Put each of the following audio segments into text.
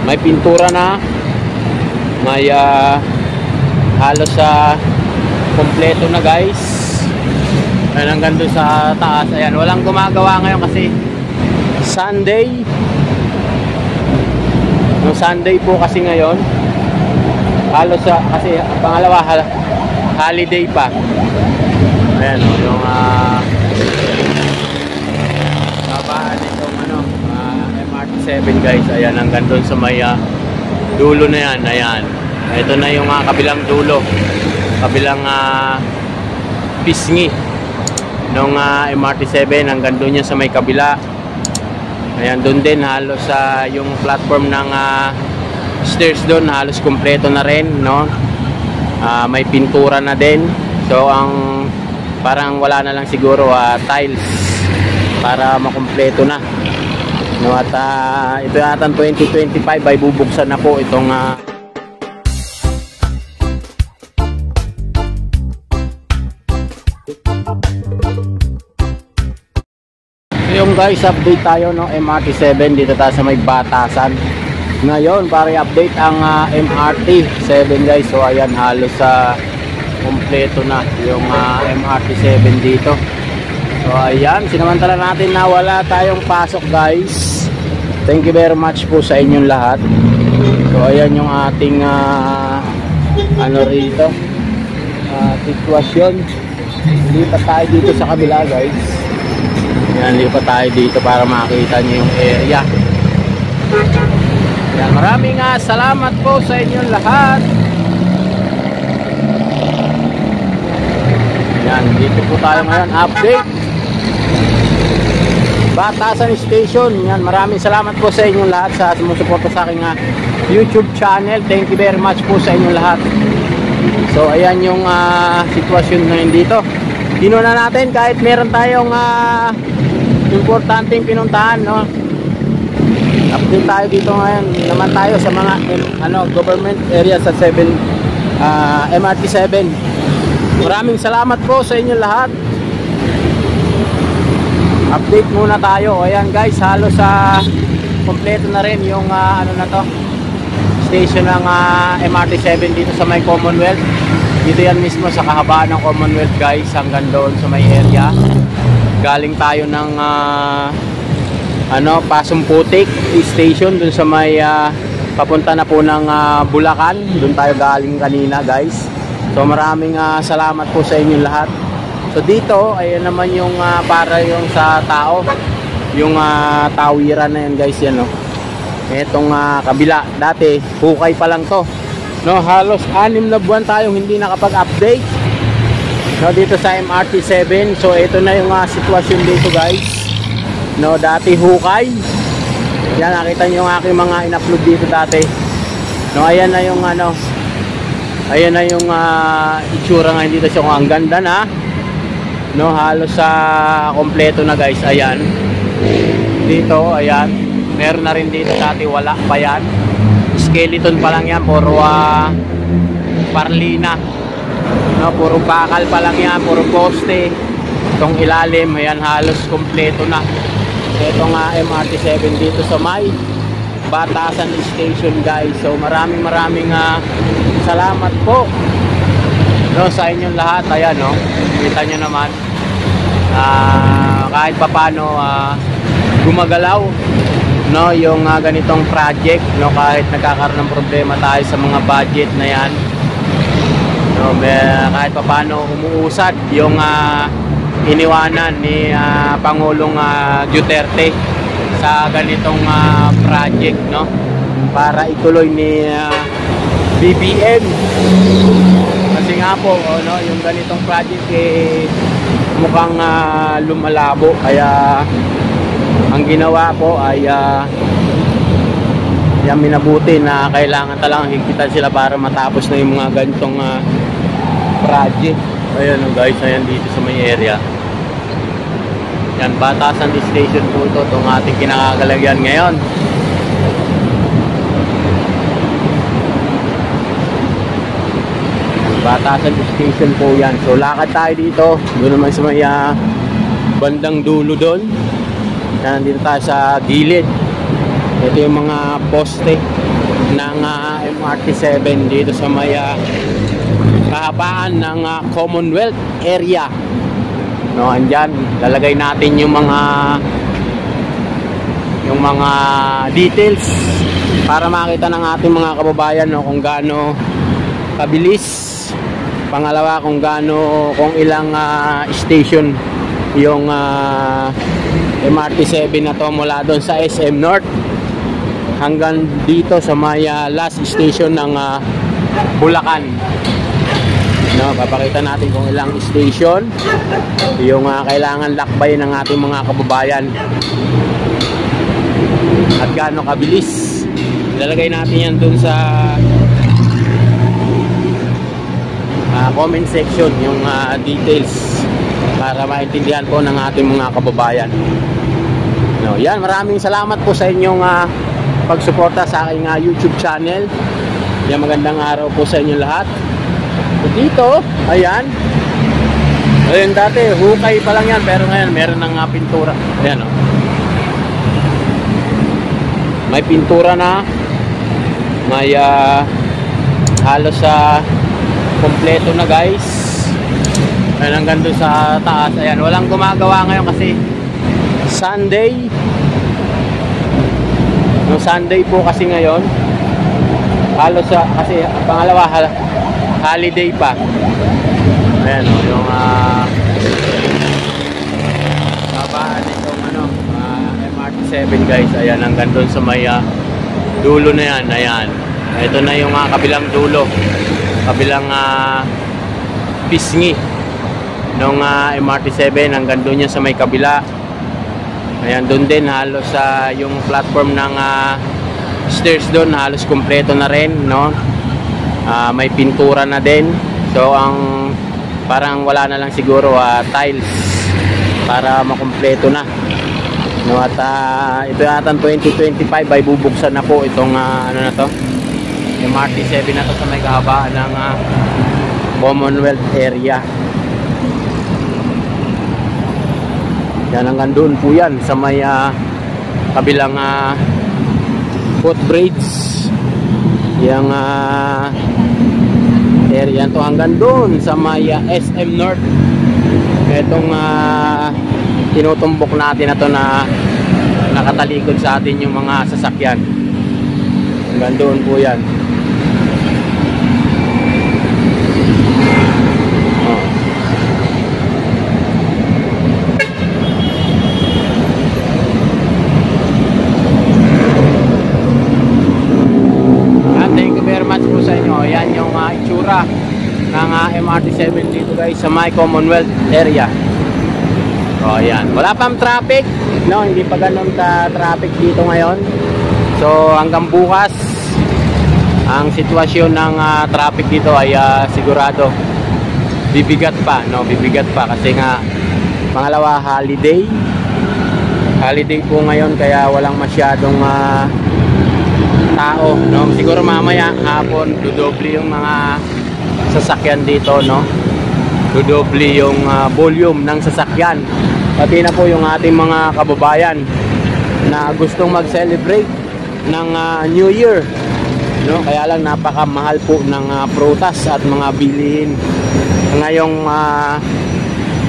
May pintura na. May halos sa kompleto na guys. Ayan, hanggang doon sa taas. Ayan, walang gumagawa ngayon kasi Sunday. Yung Sunday po kasi ngayon. Halos kasi pangalawa holiday pa. Ayan o, yung babaan itong MRT7 guys. Ayan, hanggang doon sa may dulo na yan. Ayan, ito na yung kabilang dulo, kabilang pisngi ng MRT7. Hanggang doon yan sa may kabila. Ayan, doon din halos yung platform ng stairs doon halos kumpleto na rin, no? May pintura na din. So ang parang wala na lang siguro tiles para makumpleto na, no? At ito yata 2025 ay bubuksan na po itong yung guys, update tayo no MRT7 dito tayo sa may Batasan ngayon para i-update ang MRT7 guys. So ayan, halos kompleto na yung MRT7 dito. So ayan, sinamantala natin na wala tayong pasok guys. Thank you very much po sa inyong lahat. So ayan yung ating ano rito, sitwasyon. Lipat tayo dito sa kabila guys. Ayan, lipat tayo dito para makita nyo yung area. Ayan, maraming salamat po sa inyong lahat. Ayan, dito po tayo ngayon, update Batasan Station. Ayan, maraming salamat po sa inyong lahat sa sumusuporta sa aking YouTube channel. Thank you very much po sa inyong lahat. So ayan yung sitwasyon ngayon dito. Kinuna natin kahit meron tayong importanteng pinuntahan, no? Update tayo dito ngayon naman tayo sa mga government area sa MRT7. Maraming salamat po sa inyo lahat. Update muna tayo. Ayan guys, halos kompleto na rin yung na to, station ng MRT7 dito sa may Commonwealth. Dito yan mismo sa kahabaan ng Commonwealth guys, hanggang doon sa may area. Galing tayo ng Pasumputik Station dun sa may papunta na po ng Bulacan. Dun tayo galing kanina guys. So maraming salamat po sa inyong lahat. So dito ayan naman yung para yung sa tao, yung tawiran na yan guys, yan no. Etong kabila, dati hukay pa lang to, no? Halos 6 na buwan tayong hindi nakapag-update, no, dito sa MRT7. So ito na yung sitwasyon dito guys, no. Dati hukay. Yan, nakita nyo yung aking mga in-upload dito dati, no. Ayan na yung ayan na yung itsura ngayon dito. So ang ganda na, no, halos kompleto na guys. Ayan dito, ayan, meron na rin dito. Dati wala pa yan, skeleton pa lang yan, puro parlina, no, puro bakal pa lang yan, puro poste. Itong ilalim, ayan, halos kompleto na. Ito nga MRT7 dito sa may Batasan Station guys. So maraming salamat po, no, sa inyong lahat. Ayan, no, kita nyo naman kahit papano gumagalaw, no, yung ganitong project, no, kahit nagkakaroon ng problema tayo sa mga budget na yan, no, kahit papano umuusad yung iniwanan ni Pangulong Duterte sa ganitong project, no, para ituloy ni BBM. Kasi nga po, no, yung ganitong project mukhang lumalabo, kaya ang ginawa po ay yung minabuti na kailangan talagang higpitan sila para matapos na yung mga ganitong project. Ayan guys, ayan dito sa may area. Yan, Batasan Station po ito, itong ating kinakagalagyan ngayon. Batasan Station po yan. So lakad tayo dito, doon naman sa may bandang dulo doon. Yan, dito tayo sa gilid. Ito yung mga poste ng MRT7 dito sa may kahabaan ng Commonwealth area. No, andyan lalagay natin yung mga details para makita ng ating mga kababayan, no, kung gaano kabilis. Pangalawa, kung ilang station yung MRT7 na to mula doon sa SM North hanggang dito sa may last station ng Bulacan. No, papakita natin kung ilang station yung kailangan lakbay ng ating mga kababayan at gaano kabilis. Ilalagay natin yan dun sa comment section, yung details para maintindihan po ng ating mga kababayan. No, yan, maraming salamat po sa inyong pagsuporta sa aking YouTube channel. Yan, magandang araw po sa inyo lahat. Dito, ayan. Ayun, dati hukay pa lang yan, pero ngayon meron ng pintura. Ayan, oh. May pintura na. May halos kompleto na, guys. Ayan, hanggang doon sa taas. Ayan, walang gumagawa ngayon kasi Sunday. No, Sunday po kasi ngayon. Halos kasi pangalawa holiday pa. Ayan, o, yung babaan itong MRT7, guys. Ayan, hanggang doon sa may dulo na yan. Ayan, ito na yung kabilang dulo, kabilang pisngi ng MRT7. Hanggang doon yan sa may kabila. Ayan, doon din halos yung platform ng stairs doon halos kumpleto na rin, no? May pintura na din. So ang parang wala na lang siguro tiles para makumpleto na, no? At ito yata 2025 ay bubuksan na po itong ano na to, MRT7 na to sa may kahabaan ng Commonwealth area. Yan, hanggang doon po yan sa may kabilang footbridge, yung area to hanggang doon sa may SM North. Itong tinutumbok natin na to na nakatalikod sa atin yung mga sasakyan. Hanggang doon po yan. Yan yung itsura ng MRT7 dito, guys, sa my Commonwealth area. O yan, wala pang traffic, no? Hindi pa ganun ka traffic dito ngayon. So hanggang bukas ang sitwasyon ng traffic dito ay sigurado bibigat pa, no? Bibigat pa kasi nga pangalawa holiday po ngayon, kaya walang masyadong tao, no? Siguro mamaya hapon dudoble yung mga sasakyan dito, no? Dudoble yung volume ng sasakyan. Pati na po yung ating mga kababayan na gustong mag-celebrate ng New Year, no? Kaya lang napakamahal po ng prutas at mga bilihin ngayong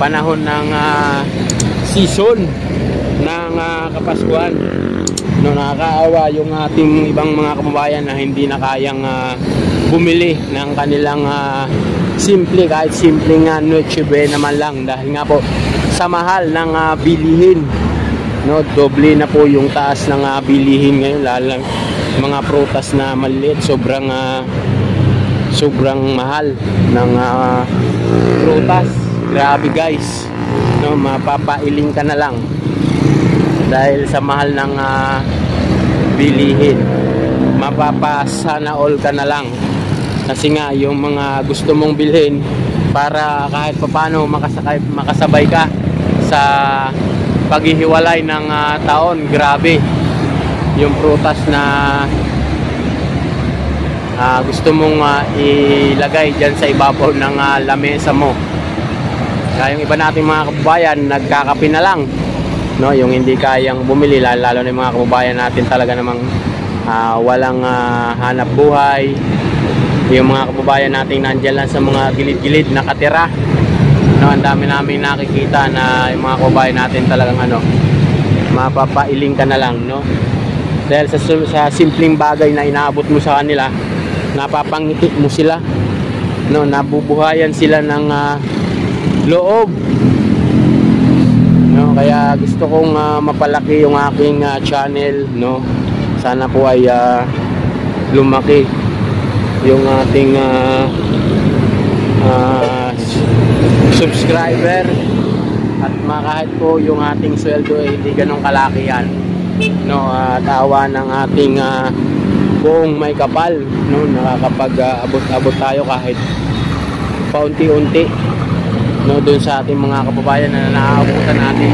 panahon ng season ng Kapaskuhan. No, nakakaawa yung ating ibang mga kababayan na hindi na kayang bumili ng kanilang simple, kahit simpleng Noche Buena naman lang, dahil nga po sa mahal ng bilihin, no? Doble na po yung taas ng bilihin ngayon, lalo mga prutas na maliit, sobrang mahal ng prutas. Grabe, guys, no? Mapapailing ka na lang dahil sa mahal ng bilihin. Mapapasana all ka na lang kasi nga yung mga gusto mong bilhin para kahit paano makasabay ka sa paghihiwalay ng taon. Grabe yung prutas na gusto mong ilagay dyan sa ibabaw ng lamesa mo. Kaya yung iba nating mga kababayan nagkakape na lang, no? Yung hindi kayang bumili, lalo na yung mga kababayan natin talaga namang walang hanap buhay, yung mga kababayan natin nandiyan lang sa mga gilid-gilid nakatira, no, ang dami namin nakikita na yung mga kababayan natin talagang mapapailing ka na lang, no, dahil sa simpleng bagay na inaabot mo sa kanila, napapangiti mo sila, no, nabubuhayan sila ng loob, no, kaya gusto kong mapalaki yung aking channel, no, sana po ay lumaki yung ating subscriber, at kahit po yung ating sweldo ay hindi ganong kalaki yan, no, tawa ng ating buong may kapal, no, nakakapag-abot tayo kahit paunti-unti, no, dun sa ating mga kababayan na naaabutan natin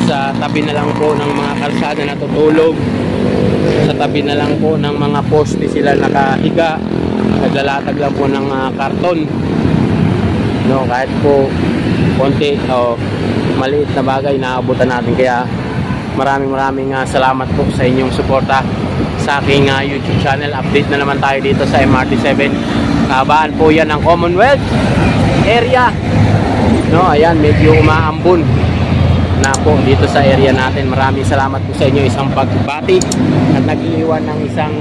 sa tabi na lang po ng mga kalsada na tutulog, sa tabi na lang po ng mga poste sila nakahiga, naglalatag lang po ng karton, no, kahit po konti o maliit na bagay naabutan natin. Kaya maraming salamat po sa inyong suporta sa aking YouTube channel. Update na naman tayo dito sa MRT7. Kahabaan po yan ng Commonwealth area, no, ayan, medyo umaambon na po dito sa area natin. Maraming salamat po sa inyo, isang pagbati at nag-iwan ng isang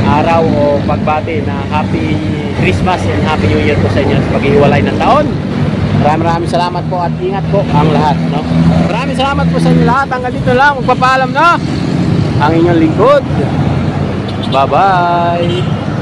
araw o pagbati na Happy Christmas and Happy New Year po sa inyo sa pag-iwalay ng taon. Maraming salamat po at ingat po ang lahat, no. Maraming salamat po sa inyo lahat. Hanggang dito lang, magpapaalam na ang inyong lingkod. Bye bye.